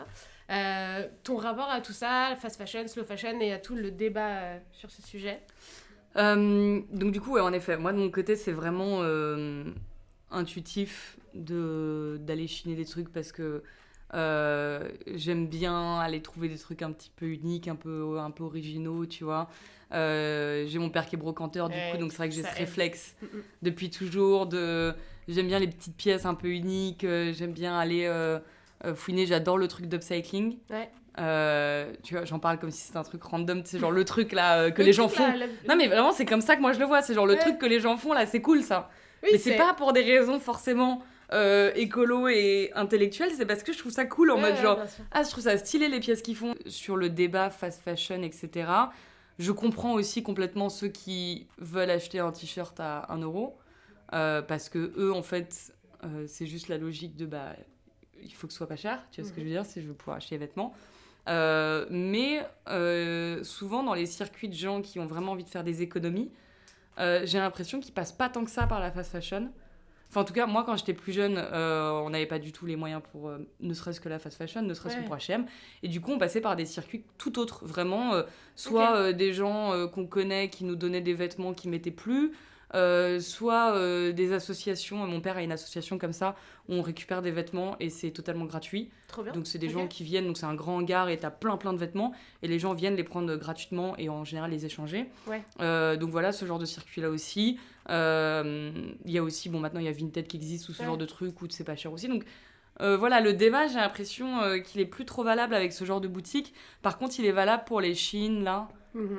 Ton rapport à tout ça, fast fashion, slow fashion, et à tout le débat sur ce sujet. Donc du coup, en effet, moi de mon côté, c'est vraiment intuitif d'aller chiner des trucs parce que j'aime bien aller trouver des trucs un petit peu uniques, un peu originaux, tu vois. J'ai mon père qui est brocanteur, du coup, donc c'est vrai que j'ai ce réflexe depuis toujours j'aime bien les petites pièces un peu uniques, j'aime bien aller fouiner, j'adore le truc d'upcycling. Tu vois, j'en parle comme si c'était un truc random, c'est genre le truc là que les gens font. Non mais vraiment, c'est comme ça que moi je le vois, c'est genre le truc que les gens font là, c'est cool ça. Oui, mais c'est pas pour des raisons forcément écolo et intellectuelles, c'est parce que je trouve ça cool en mode genre je trouve ça stylé les pièces qu'ils font. Sur le débat fast fashion, etc., je comprends aussi complètement ceux qui veulent acheter un t-shirt à 1 euro parce que eux en fait c'est juste la logique de il faut que ce soit pas cher, tu vois ce que je veux dire, si je veux pouvoir acheter les vêtements. Mais souvent dans les circuits de gens qui ont vraiment envie de faire des économies, j'ai l'impression qu'ils passent pas tant que ça par la fast fashion. Enfin, en tout cas, moi, quand j'étais plus jeune, on n'avait pas du tout les moyens pour ne serait-ce que la fast fashion, ne serait-ce que pour H&M. Et du coup, on passait par des circuits tout autres, vraiment. Soit des gens qu'on connaît qui nous donnaient des vêtements qu'ils mettaient plus, soit des associations. Mon père a une association comme ça où on récupère des vêtements et c'est totalement gratuit. Trop bien. Donc c'est des gens qui viennent, donc c'est un grand hangar et t'as plein de vêtements et les gens viennent les prendre gratuitement et en général les échanger. Donc voilà, ce genre de circuit là aussi. Il y a aussi, maintenant il y a Vinted qui existe ou ce genre de truc où c'est pas cher aussi. Donc voilà, le débat, j'ai l'impression qu'il est plus trop valable avec ce genre de boutique. Par contre, il est valable pour les Shein là.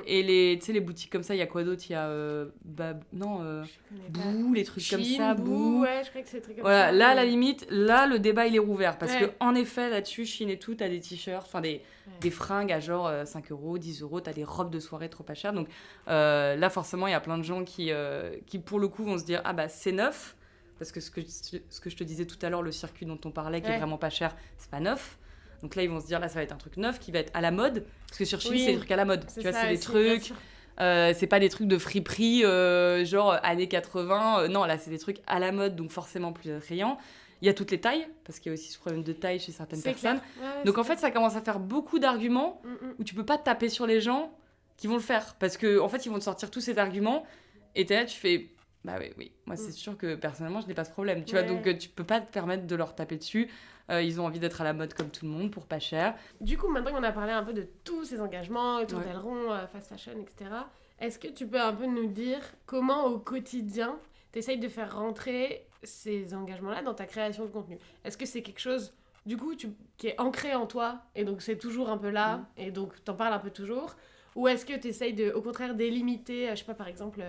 Et les, tu sais, les boutiques comme ça, il y a quoi d'autre? Il y a Boo, les trucs comme ça, Boo, ouais, je crois que c'est des trucs comme voilà, ça. là, à la limite, là, le débat, il est rouvert. Parce Ouais. que en effet, là-dessus, Chine et tout, t'as des t-shirts, enfin des fringues à genre 5 euros, 10 euros, t'as des robes de soirée trop pas chères. Donc là, forcément, il y a plein de gens qui, pour le coup, vont se dire, ah bah, c'est neuf. Parce que ce que je te disais tout à l'heure, le circuit dont on parlait, qui est vraiment pas cher, c'est pas neuf. Donc là, ils vont se dire, là, ça va être un truc neuf qui va être à la mode. Parce que sur Chine, c'est des trucs à la mode. Tu vois, c'est des trucs... c'est pas des trucs de friperie, genre années 80. Non, là, c'est des trucs à la mode, donc forcément plus attrayants. Il y a toutes les tailles, parce qu'il y a aussi ce problème de taille chez certaines personnes. Donc en fait, ça commence à faire beaucoup d'arguments où tu peux pas taper sur les gens qui vont le faire. Parce qu'en fait, ils vont te sortir tous ces arguments, et t'es là, tu fais... Bah oui. Moi, c'est sûr que personnellement, je n'ai pas ce problème. Tu vois, donc tu peux pas te permettre de leur taper dessus. Ils ont envie d'être à la mode comme tout le monde pour pas cher. Du coup, maintenant qu'on a parlé un peu de tous ces engagements, autour d'Aileron, fast fashion, etc., est-ce que tu peux un peu nous dire comment au quotidien tu essayes de faire rentrer ces engagements-là dans ta création de contenu? Est-ce que c'est quelque chose, du coup, qui est ancré en toi, et donc c'est toujours un peu là, et donc t'en parles un peu toujours? Ou est-ce que tu essayes au contraire d'élimiter, je sais pas, par exemple...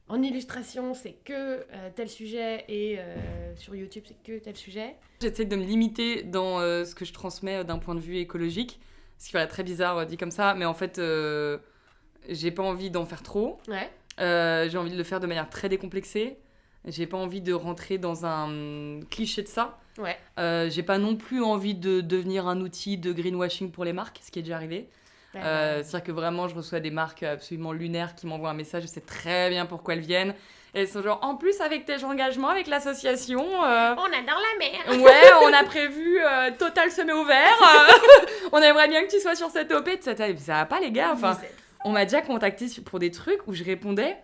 en illustration, c'est que tel sujet, et sur YouTube, c'est que tel sujet. J'essaie de me limiter dans ce que je transmets d'un point de vue écologique, ce qui paraît très bizarre dit comme ça, mais en fait, j'ai pas envie d'en faire trop. Ouais. J'ai envie de le faire de manière très décomplexée. J'ai pas envie de rentrer dans un cliché de ça. Ouais. J'ai pas non plus envie de devenir un outil de greenwashing pour les marques, ce qui est déjà arrivé. C'est-à-dire que vraiment, je reçois des marques absolument lunaires qui m'envoient un message, je sais très bien pourquoi elles viennent. Et elles sont genre, en plus, avec tes engagements avec l'association... On adore la mer. Ouais, on a prévu Total semé au vert. On aimerait bien que tu sois sur cette OP. Ça va pas, les gars. Enfin, on m'a déjà contacté pour des trucs où je répondais,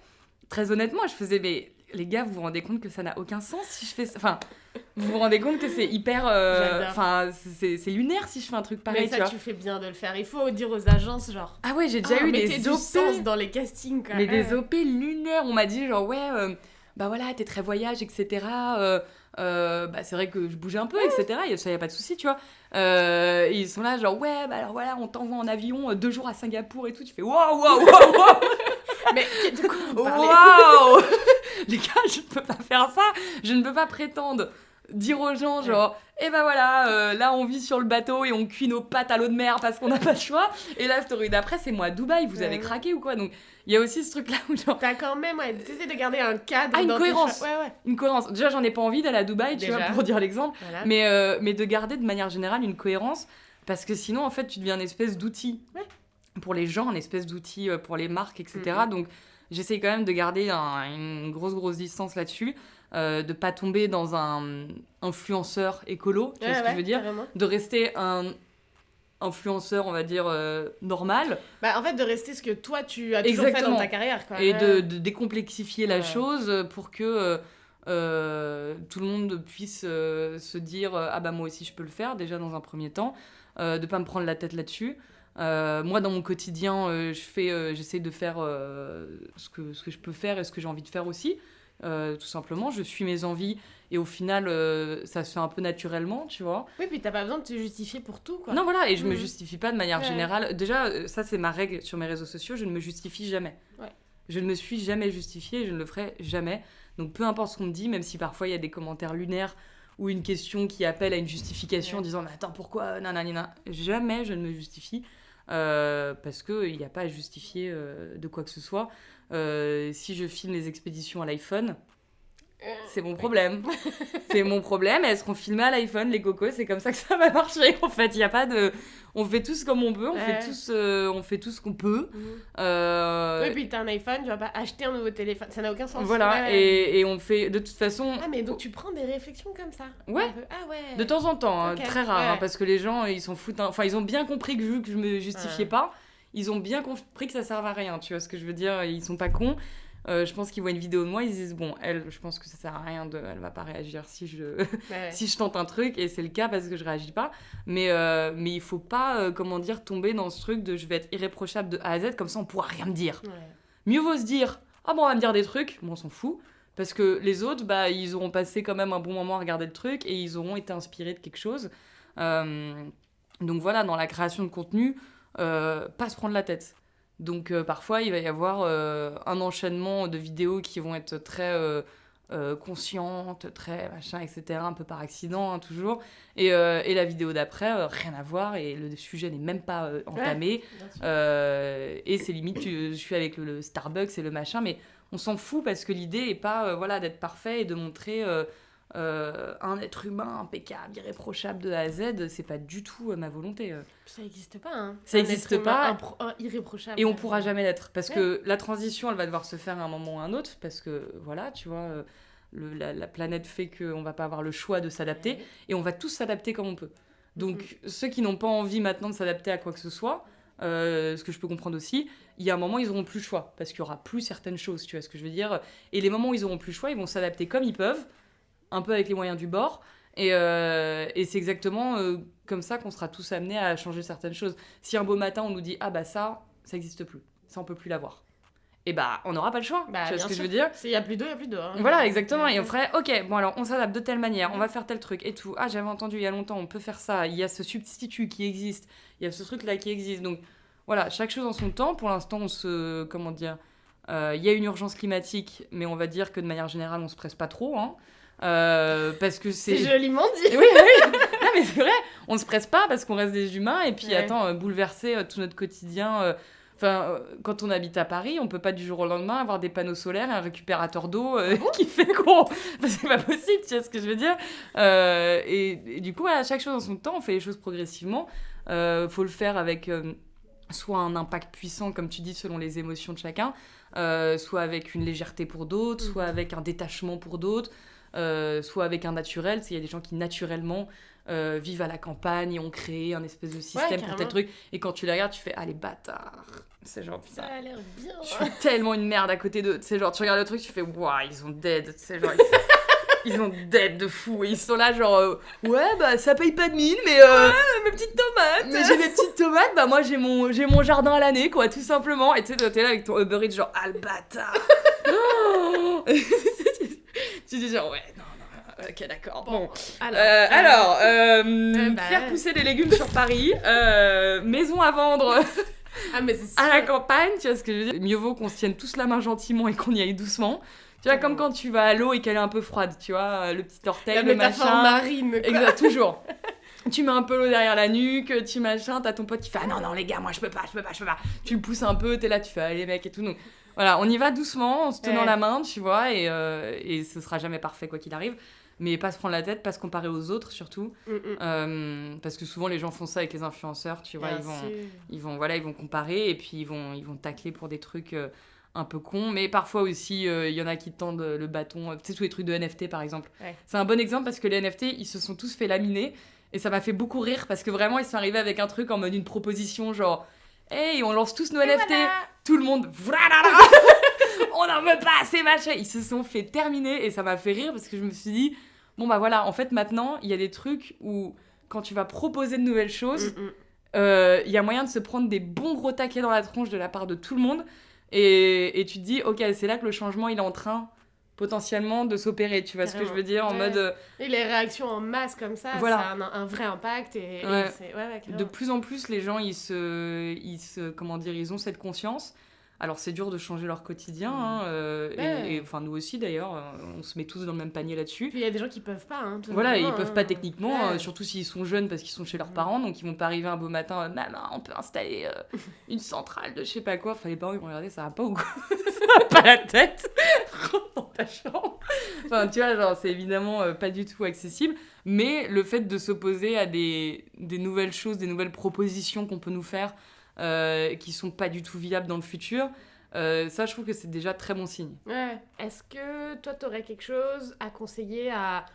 très honnêtement, je faisais, mais les gars, vous vous rendez compte que ça n'a aucun sens si je fais ça? Enfin, vous vous rendez compte que c'est hyper... Enfin, c'est lunaire si je fais un truc pareil, mais ça, tu fais bien de le faire. Il faut dire aux agences, genre... Ah ouais, j'ai déjà eu des OP... sens dans les castings, quoi. Mais des OP lunaires. On m'a dit, genre, ouais, bah voilà, t'es très voyage, etc. Bah c'est vrai que je bougeais un peu, etc. Ça, y a pas de souci, tu vois. Ils sont là, genre, ouais, bah alors voilà, on t'envoie en avion 2 jours à Singapour et tout. Tu fais, waouh. Mais de quoi vous parlez? Waouh. Les gars, je ne peux pas faire ça. Je ne peux pas prétendre dire aux gens, genre, et ben voilà, là on vit sur le bateau et on cuit nos pâtes à l'eau de mer parce qu'on n'a pas le choix. Et la story d'après, c'est moi à Dubaï, vous avez craqué ou quoi? Donc il y a aussi ce truc-là où genre... T'as quand même, t'essaies de garder un cadre. une cohérence. Ouais. Une cohérence. Déjà, j'en ai pas envie d'aller à Dubaï, tu vois, pour dire l'exemple. Voilà. Mais de garder de manière générale une cohérence, parce que sinon, en fait, tu deviens une espèce d'outil pour les gens, une espèce d'outil pour les marques, etc. Donc, j'essaye quand même de garder une grosse distance là-dessus, de pas tomber dans un influenceur écolo, tu vois ce que je veux dire, carrément. de rester un influenceur, on va dire, normal. Bah, en fait, de rester ce que toi, tu as toujours fait dans ta carrière, quoi. Et de décomplexifier la chose pour que tout le monde puisse se dire ah bah moi aussi je peux le faire, déjà dans un premier temps, de pas me prendre la tête là-dessus. Moi, dans mon quotidien, j'essaie de faire ce que je peux faire et ce que j'ai envie de faire aussi. Tout simplement, je suis mes envies et au final, ça se fait un peu naturellement, tu vois. Oui, puis t'as pas besoin de te justifier pour tout, quoi. Non, voilà, et je me justifie pas de manière générale. Déjà, ça, c'est ma règle sur mes réseaux sociaux, je ne me justifie jamais. Ouais. Je ne me suis jamais justifiée et je ne le ferai jamais. Donc, peu importe ce qu'on me dit, même si parfois il y a des commentaires lunaires ou une question qui appelle à une justification en disant « Mais attends, pourquoi ?» Nanana. Jamais je ne me justifie. Parce qu'il n'y a pas à justifier de quoi que ce soit. Si je filme les expéditions à l'iPhone, c'est mon problème. C'est mon problème. Elles seront filmées à l'iPhone, les cocos. C'est comme ça que ça va marcher. En fait, il n'y a pas de... On fait tous comme on peut. On fait tous ce qu'on peut. Oui, puis t'as un iPhone, tu vas pas acheter un nouveau téléphone. Ça n'a aucun sens. Voilà. Et on fait... De toute façon... Ah, mais donc tu prends des réflexions comme ça? Ouais. Ah ouais. De temps en temps. Okay. Très rare. Parce que les gens, ils s'en foutent. Enfin, ils ont bien compris que vu que je me justifiais pas, ils ont bien compris que ça servait à rien. Tu vois ce que je veux dire? Ils sont pas cons. Je pense qu'ils voient une vidéo de moi, ils se disent bon, elle, je pense que ça sert à rien, elle va pas réagir si je tente un truc, et c'est le cas parce que je réagis pas. Mais il faut pas, tomber dans ce truc de je vais être irréprochable de A à Z, comme ça on pourra rien me dire. Ouais. Mieux vaut se dire ah bon, on va me dire des trucs, bon, on s'en fout, parce que les autres, bah, ils auront passé quand même un bon moment à regarder le truc et ils auront été inspirés de quelque chose. Donc voilà, dans la création de contenu, pas se prendre la tête. Donc parfois, il va y avoir un enchaînement de vidéos qui vont être très conscientes, très machin, etc., un peu par accident, hein, toujours. Et la vidéo d'après, rien à voir, et le sujet n'est même pas entamé. Et c'est limite, je suis avec le Starbucks et le machin, mais on s'en fout parce que l'idée n'est pas voilà, d'être parfait et de montrer un être humain impeccable, irréprochable de A à Z. C'est pas du tout ma volonté. Ça n'existe pas. Hein. Ça n'existe pas. Irréprochable. Et on pourra jamais l'être. Parce que la transition, elle va devoir se faire à un moment ou à un autre. Parce que, voilà, tu vois, la planète fait qu'on va pas avoir le choix de s'adapter. Ouais. Et on va tous s'adapter comme on peut. Donc, ceux qui n'ont pas envie maintenant de s'adapter à quoi que ce soit, ce que je peux comprendre aussi, il y a un moment, ils auront plus le choix. Parce qu'il y aura plus certaines choses, tu vois ce que je veux dire. Et les moments où ils auront plus le choix, ils vont s'adapter comme ils peuvent. Un peu avec les moyens du bord. Et c'est exactement comme ça qu'on sera tous amenés à changer certaines choses. Si un beau matin, on nous dit « Ah bah ça n'existe plus. Ça, on peut plus l'avoir. » Et bah, on n'aura pas le choix. Tu vois ce que je veux dire ? S'il y a plus d'eau, il y a plus d'eau. Hein. Voilà, exactement. Et on ferait « Ok, bon alors, on s'adapte de telle manière. On va faire tel truc et tout. Ah, j'avais entendu il y a longtemps, on peut faire ça. Il y a ce substitut qui existe. Il y a ce truc-là qui existe. » Donc, voilà, chaque chose en son temps. Pour l'instant, on se... Comment dire ? Il y a une urgence climatique, mais on va dire que de manière générale, on se presse pas trop, hein. Parce que c'est joliment dit. Oui, oui. Non, mais c'est vrai, on se presse pas parce qu'on reste des humains et puis bouleverser tout notre quotidien. Quand on habite à Paris, on peut pas du jour au lendemain avoir des panneaux solaires et un récupérateur d'eau qui fait qu'on... c'est pas possible, tu vois ce que je veux dire. Et du coup, voilà, chaque chose en son temps, on fait les choses progressivement. Faut le faire avec soit un impact puissant, comme tu dis, selon les émotions de chacun, soit avec une légèreté pour d'autres, soit avec un détachement pour d'autres. Soit avec un naturel, il y a des gens qui naturellement vivent à la campagne et ont créé un espèce de système pour tel truc, et quand tu les regardes tu fais « Ah les bâtards !» C'est genre putain, ça a l'air bien. Je suis tellement une merde à côté d'eux. C'est genre tu regardes le truc, tu fais « Waouh, ils ont dead !» C'est genre ils ont dead de fou, et ils sont là genre ouais bah ça paye pas de mine mais mes petites tomates. Mais j'ai mes petites tomates, bah moi j'ai mon jardin à l'année quoi, tout simplement. Et tu sais, t'es là avec ton Uber Eats genre « Ah le bâtard !» Tu dis genre, ouais, non, ok, d'accord. Bon. Alors, faire pousser des légumes sur Paris, maison à vendre à la campagne, tu vois ce que je veux dire ? Mieux vaut qu'on se tienne tous la main gentiment et qu'on y aille doucement. Tu vois, comme quand tu vas à l'eau et qu'elle est un peu froide, tu vois, le petit orteil, le machin. Marine, quoi. Exact, toujours. Tu mets un peu l'eau derrière la nuque, tu machin, t'as ton pote qui fait « Ah non, les gars, moi je peux pas. » Tu le pousses un peu, t'es là, tu fais « Allez mec » et tout. Donc voilà, on y va doucement, en se tenant la main, tu vois, et ce sera jamais parfait quoi qu'il arrive. Mais pas se prendre la tête, pas se comparer aux autres surtout. Parce que souvent les gens font ça avec les influenceurs, tu vois, ils vont comparer et puis ils vont tacler pour des trucs un peu cons. Mais parfois aussi, il y en a qui tendent le bâton. Tu sais, tous les trucs de NFT par exemple. Ouais. C'est un bon exemple parce que les NFT, ils se sont tous fait laminer. Et ça m'a fait beaucoup rire parce que vraiment, ils sont arrivés avec un truc en mode une proposition genre « Hey, on lance tous nos NFT !» Tout le monde « On n'en veut pas, c'est machin !» Ils se sont fait terminer et ça m'a fait rire parce que je me suis dit « Bon bah voilà, en fait maintenant, il y a des trucs où quand tu vas proposer de nouvelles choses, il y a moyen de se prendre des bons gros taquets dans la tronche de la part de tout le monde. Et tu te dis « Ok, c'est là que le changement, il est en train... » potentiellement de s'opérer, tu vois ce que je veux dire, en mode... Et les réactions en masse comme ça, voilà. Ça a un vrai impact et c'est... de plus en plus, les gens, ils ont cette conscience. Alors, c'est dur de changer leur quotidien, hein, et enfin, nous aussi, d'ailleurs, on se met tous dans le même panier là-dessus. Puis il y a des gens qui peuvent pas, hein, voilà, ils peuvent pas techniquement, surtout s'ils sont jeunes parce qu'ils sont chez leurs parents, donc ils vont pas arriver un beau matin, maman, on peut installer une centrale de je sais pas quoi. Enfin, les parents, ils vont regarder, ça va pas ou quoi? Ça va pas la tête. Rentre dans ta chambre. Enfin, tu vois, genre, c'est évidemment pas du tout accessible, mais le fait de s'opposer à des nouvelles choses, des nouvelles propositions qu'on peut nous faire, qui sont pas du tout viables dans le futur, ça je trouve que c'est déjà très bon signe. Ouais. Est-ce que toi t'aurais quelque chose à conseiller à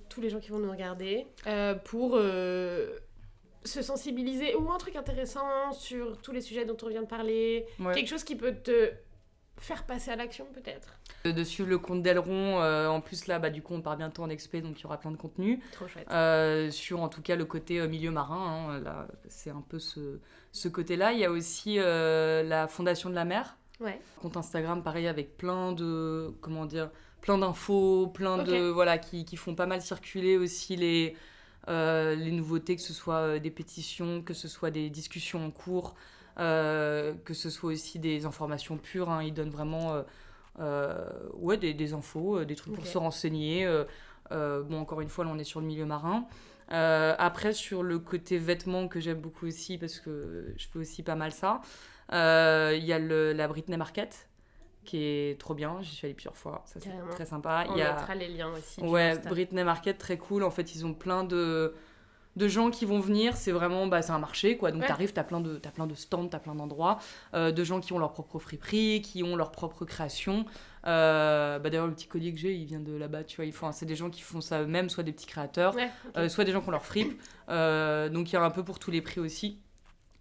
tous les gens qui vont nous regarder pour se sensibiliser, ou un truc intéressant sur tous les sujets dont on vient de parler, quelque chose qui peut te faire passer à l'action peut-être? De suivre le compte d'Aileron, en plus là du coup on part bientôt en expé, donc il y aura plein de contenu. Trop chouette. Sur en tout cas le côté milieu marin, hein, là c'est un peu ce côté-là. Il y a aussi la Fondation de la Mer, compte Instagram pareil avec plein de, plein d'infos, qui font pas mal circuler aussi les nouveautés, que ce soit des pétitions, que ce soit des discussions en cours. que ce soit aussi des informations pures, hein, ils donnent vraiment des infos, des trucs pour se renseigner. Encore une fois, là, on est sur le milieu marin. Après, sur le côté vêtements que j'aime beaucoup aussi, parce que je fais aussi pas mal ça, il y a la Britney Market, qui est trop bien. J'y suis allée plusieurs fois, ça c'est très sympa. On mettra les liens aussi. Ouais, Britney Market, très cool. En fait, ils ont plein de gens qui vont venir. C'est vraiment, c'est un marché, quoi. Donc t'arrives, t'as plein de stands, t'as plein d'endroits, de gens qui ont leur propre friperie, qui ont leur propre création. D'ailleurs, le petit collier que j'ai, il vient de là-bas, tu vois. C'est des gens qui font ça eux-mêmes, soit des petits créateurs, soit des gens qui ont leur fripe. Donc il y a un peu pour tous les prix aussi.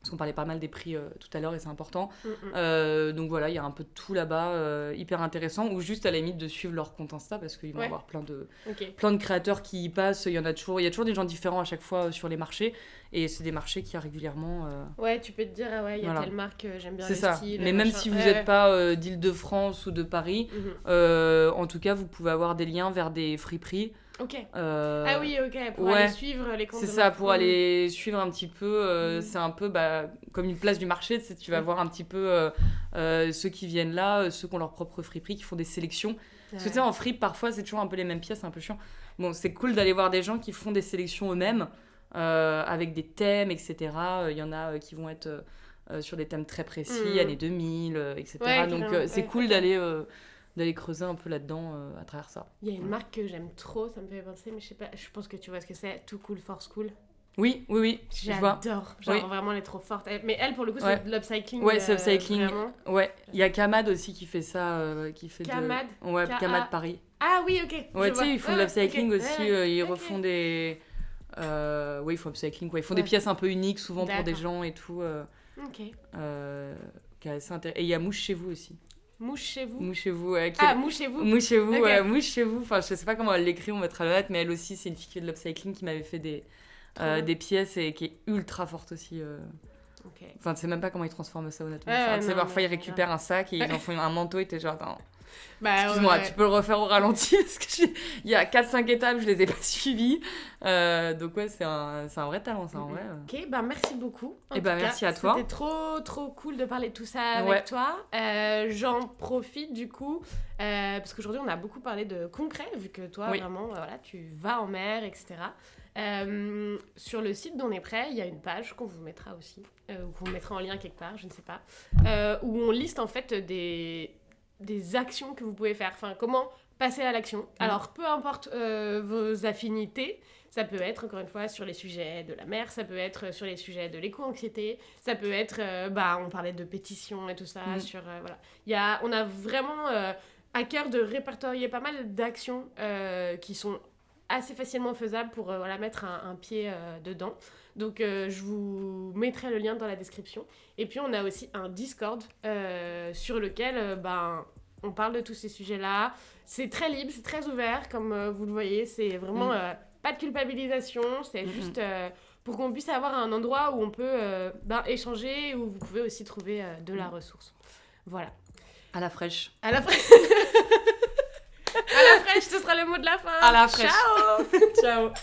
Parce qu'on parlait pas mal des prix tout à l'heure et c'est important. Donc voilà, il y a un peu de tout là-bas, hyper intéressant. Ou juste à la limite de suivre leur compte Insta parce qu'ils vont avoir plein de créateurs qui y passent. Il y a toujours des gens différents à chaque fois sur les marchés. Et c'est des marchés qu'il y a régulièrement. Ouais, tu peux te dire, il y a telle marque, j'aime bien le style. C'est ça. Mais même si vous n'êtes pas d'Île-de-France ou de Paris, en tout cas, vous pouvez avoir des liens vers des friperies. Ok. Pour aller suivre les comptes. C'est ça, pour aller suivre un petit peu. C'est un peu comme une place du marché. Tu vas voir un petit peu ceux qui viennent là, ceux qui ont leur propre friperie, qui font des sélections. Parce que tu sais, en fripe, parfois, c'est toujours un peu les mêmes pièces, c'est un peu chiant. Bon, c'est cool d'aller voir des gens qui font des sélections eux-mêmes, avec des thèmes, etc. Il y en a qui vont être sur des thèmes très précis, années 2000, etc. Donc, c'est cool d'aller creuser un peu là-dedans à travers ça. Il y a une marque que j'aime trop, ça me fait penser, mais je sais pas, je pense que tu vois ce que c'est, Too Cool for School. Oui. J'adore. Vraiment, elle est trop forte. Mais elle, pour le coup, c'est de l'upcycling. Ouais, c'est upcycling. Ouais, il y a Kamad aussi qui fait ça. Kamad Kamad Paris. Ah oui, ok. Ouais, tu sais, ils font de l'upcycling aussi. Ils refont des... ils font upcycling, quoi. Ils font des pièces un peu uniques, souvent pour des gens et tout. Ok. Qui est assez intéressant. Et il y a Mouche chez vous aussi. Mouche chez vous. Mouche chez vous, ouais. Mouche chez vous. Mouche chez vous, okay. Ouais. Mouche chez vous. Enfin, je sais pas comment elle l'écrit, on mettra le lettre, mais elle aussi, c'est une fille qui fait de l'upcycling qui m'avait fait des pièces et qui est ultra forte aussi. Enfin, tu sais même pas comment ils transforment ça, honnêtement. Parfois, ils récupèrent un sac et ils en font un manteau et t'es genre... Excuse-moi, tu peux le refaire au ralenti parce qu'il y a 4-5 étapes, je les ai pas suivies. Donc ouais, c'est un vrai talent, ça, en vrai. Ok, merci beaucoup. Merci à toi. C'était trop cool de parler de tout ça avec toi. J'en profite du coup, parce qu'aujourd'hui, on a beaucoup parlé de concret, vu que toi, vraiment, tu vas en mer, etc. Sur le site d'On est prêt, il y a une page qu'on vous mettra aussi, ou qu'on mettra en lien quelque part, je ne sais pas, où on liste en fait des actions que vous pouvez faire, enfin comment passer à l'action. Alors peu importe vos affinités, ça peut être encore une fois sur les sujets de la mer, ça peut être sur les sujets de l'éco-anxiété, ça peut être, on parlait de pétitions et tout ça, on a vraiment à cœur de répertorier pas mal d'actions qui sont assez facilement faisables pour mettre un pied dedans. Donc je vous mettrai le lien dans la description. Et puis on a aussi un Discord sur lequel on parle de tous ces sujets-là. C'est très libre, c'est très ouvert, comme vous le voyez. C'est vraiment pas de culpabilisation, c'est juste pour qu'on puisse avoir un endroit où on peut échanger, où vous pouvez aussi trouver de la ressource. Voilà. À la fraîche. À la fraîche. À la fraîche, ce sera le mot de la fin. À la fraîche. Ciao. Ciao.